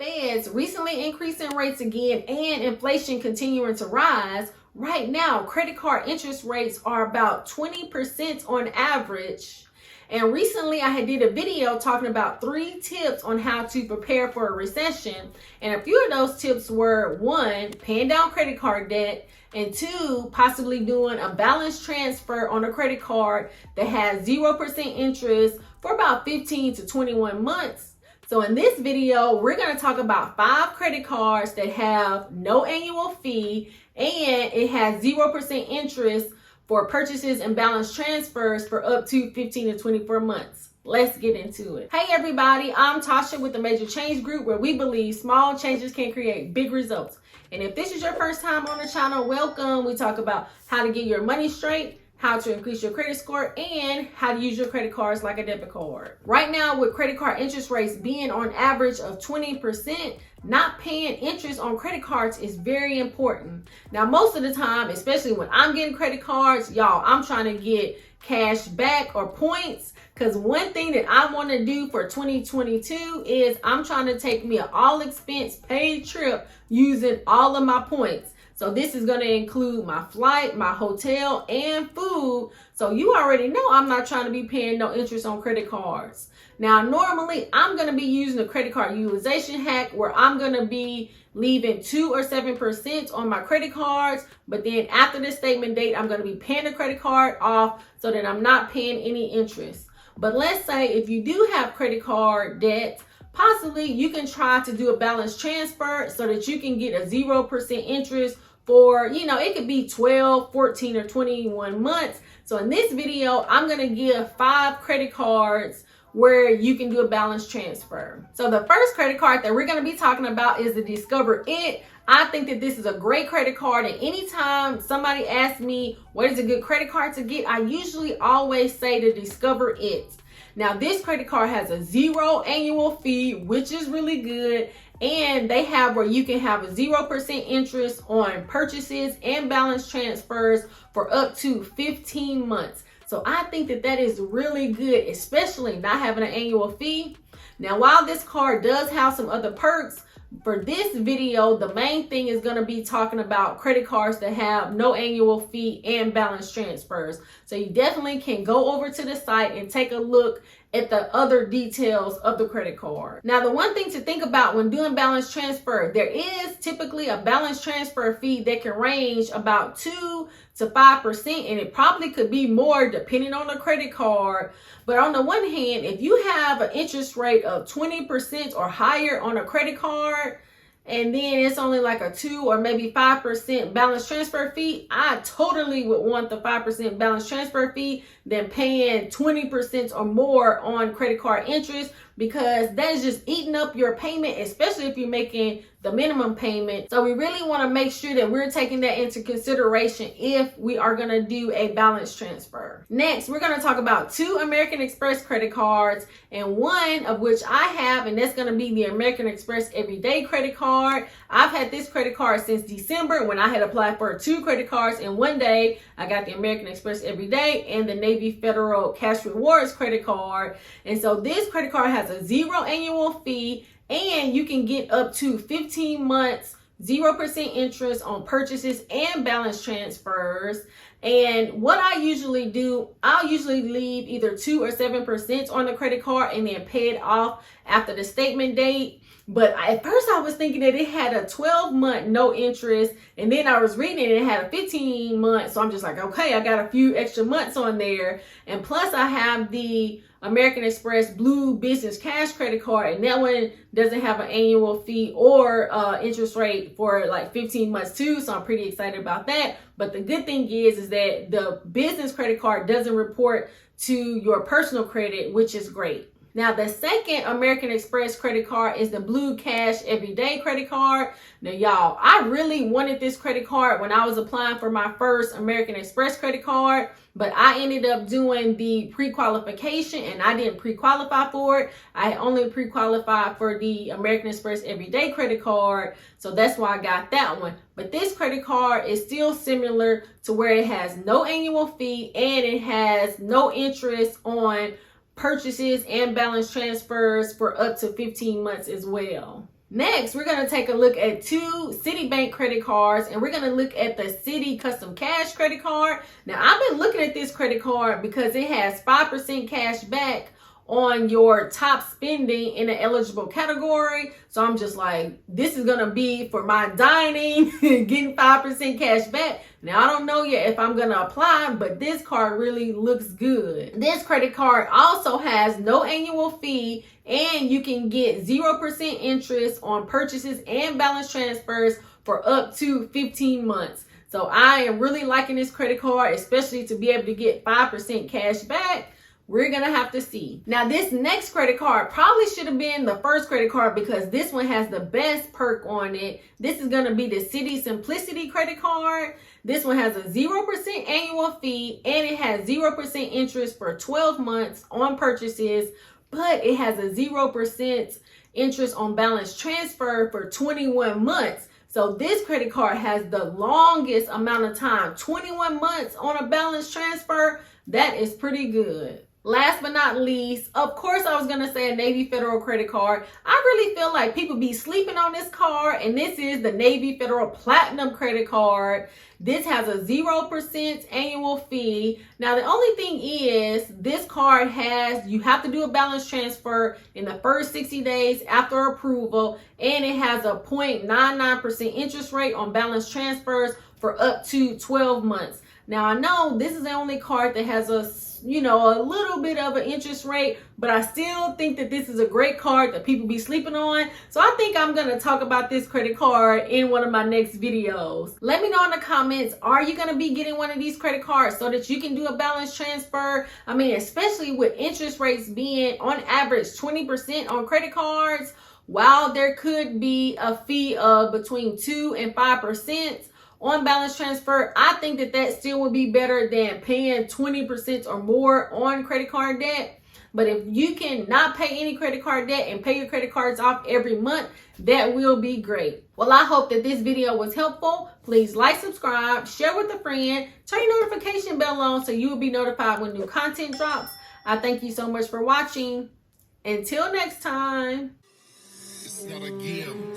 Feds recently increasing rates again and inflation continuing to rise, right now credit card interest rates are about 20% on average. And recently I did a video talking about 3 tips on how to prepare for a recession. And a few of those tips were 1, paying down credit card debt, and 2, possibly doing a balance transfer on a credit card that has 0% interest for about 15 to 21 months. So in this video, we're going to talk about 5 credit cards that have no annual fee and it has 0% interest for purchases and balance transfers for up to 15 to 24 months. Let's get into it. Hey everybody, I'm Tasha with the Major Change Group, where we believe small changes can create big results. And if this is your first time on the channel, welcome. We talk about how to get your money straight, how to increase your credit score, and how to use your credit cards like a debit card. Right now, with credit card interest rates being on average of 20%, not paying interest on credit cards is very important. Now, most of the time, especially when I'm getting credit cards, y'all, I'm trying to get cash back or points, because one thing that I want to do for 2022 is I'm trying to take me an all expense paid trip using all of my points. So this is going to include my flight, my hotel, and food. So you already know I'm not trying to be paying no interest on credit cards. Now, normally I'm going to be using the credit card utilization hack, where I'm going to be leaving 2 or 7% on my credit cards. But then after the statement date, I'm going to be paying the credit card off so that I'm not paying any interest. But let's say if you do have credit card debt, possibly you can try to do a balance transfer so that you can get a 0% interest for, it could be 12, 14, or 21 months. So in this video, I'm going to give 5 credit cards where you can do a balance transfer. So the first credit card that we're going to be talking about is the Discover It. I think that this is a great credit card, and anytime somebody asks me what is a good credit card to get, I usually always say to Discover It. Now, this credit card has a 0 annual fee, which is really good. And they have where you can have a 0% interest on purchases and balance transfers for up to 15 months. So I think that that is really good, especially not having an annual fee. Now, while this card does have some other perks, for this video, the main thing is going to be talking about credit cards that have no annual fee and balance transfers. So you definitely can go over to the site and take a look at the other details of the credit card. Now, the one thing to think about when doing balance transfer, there is typically a balance transfer fee that can range about 2 to 5%, and it probably could be more depending on the credit card. But on the one hand, if you have an interest rate of 20% or higher on a credit card, and then it's only like a 2 or maybe 5% balance transfer fee, I totally would want the 5% balance transfer fee than paying 20% or more on credit card interest, because that is just eating up your payment, especially if you're making the minimum payment. So we really want to make sure that we're taking that into consideration if we are going to do a balance transfer. Next, we're going to talk about 2 American Express credit cards, and one of which I have, and that's going to be the American Express Everyday credit card. I've had this credit card since December, when I had applied for 2 credit cards in one day. I got the American Express Everyday and the Navy Federal Cash Rewards credit card. And so this credit card has a 0 annual fee, and you can get up to 15 months, 0% interest on purchases and balance transfers. And what I usually do, I'll usually leave either 2 or 7% on the credit card and then pay it off after the statement date. But at first I was thinking that it had a 12-month no interest, and then I was reading it had a 15 month. So I'm just like, okay, I got a few extra months on there. And plus I have the American Express Blue Business Cash credit card, and that one doesn't have an annual fee or interest rate for like 15 months too. So I'm pretty excited about that. But the good thing is that the business credit card doesn't report to your personal credit, which is great. Now, the second American Express credit card is the Blue Cash Everyday credit card. Now, y'all, I really wanted this credit card when I was applying for my first American Express credit card, but I ended up doing the pre-qualification and I didn't pre-qualify for it. I only pre-qualified for the American Express Everyday credit card, so that's why I got that one. But this credit card is still similar to where it has no annual fee and it has no interest on purchases and balance transfers for up to 15 months as well. Next, we're going to take a look at 2 Citibank credit cards, and we're going to look at the Citi Custom Cash credit card. Now, I've been looking at this credit card because it has 5% cash back on your top spending in an eligible category. So I'm just like, this is going to be for my dining, getting 5% cash back. Now, I don't know yet if I'm going to apply, but this card really looks good. This credit card also has no annual fee, and you can get 0% interest on purchases and balance transfers for up to 15 months. So I am really liking this credit card, especially to be able to get 5% cash back. We're going to have to see. Now, this next credit card probably should have been the first credit card because this one has the best perk on it. This is going to be the Citi Simplicity credit card. This one has a 0% annual fee, and it has 0% interest for 12 months on purchases, but it has a 0% interest on balance transfer for 21 months. So this credit card has the longest amount of time, 21 months on a balance transfer. That is pretty good. Last but not least, of course, I was going to say a Navy Federal credit card. I really feel like people be sleeping on this card, and this is the Navy Federal Platinum credit card. This has a 0% annual fee. Now, the only thing is this card you have to do a balance transfer in the first 60 days after approval, and it has a 0.99% interest rate on balance transfers for up to 12 months. Now, I know this is the only card that has a little bit of an interest rate, but I still think that this is a great card that people be sleeping on. So I think I'm going to talk about this credit card in one of my next videos. Let me know in the comments, are you going to be getting one of these credit cards so that you can do a balance transfer? I mean, especially with interest rates being on average 20% on credit cards, while there could be a fee of between 2 and 5% on balance transfer, I think that still would be better than paying 20% or more on credit card debt. But if you can not pay any credit card debt and pay your credit cards off every month, that will be great. Well, I hope that this video was helpful. Please like, subscribe, share with a friend, turn your notification bell on so you will be notified when new content drops. I thank you so much for watching. Until next time. It's not a game.